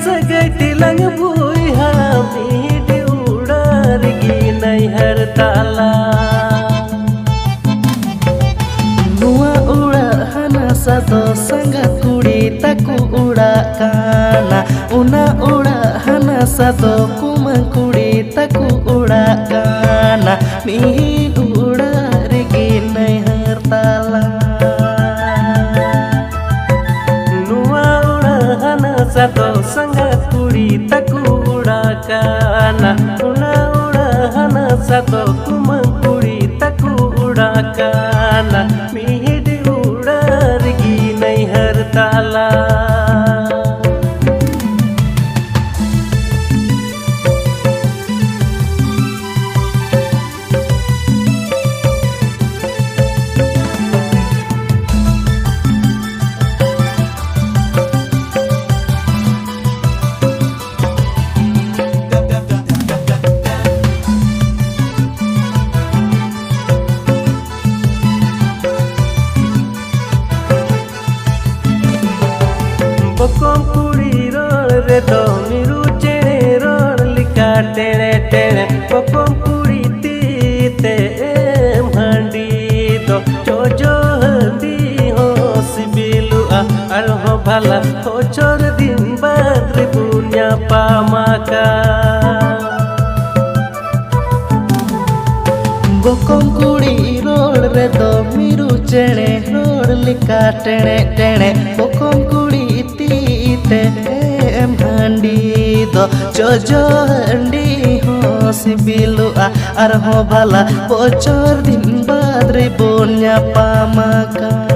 sagai tilang bui hami di udar ginai hartala nua ura hana sato sangat kuri taku ura kana una ura hana sato kumang kuri taku ura kana mi udar ginai hartala sato sangat kuri taku urakana una urahana sato kumang kuri taku urakana mihidi urarigi nai hartala Bokom kuri rol redo miru cene rol lika tere tere bokom kuri tite handi to jojo handi ho sibilu alho bhala ho chor din bagri punya pamaka bokom kuri rol redo miru cene rol lika tere tere bokom kuri tem handi do jojo handi ho sibilu arho bhala bocor din badri punya pamaka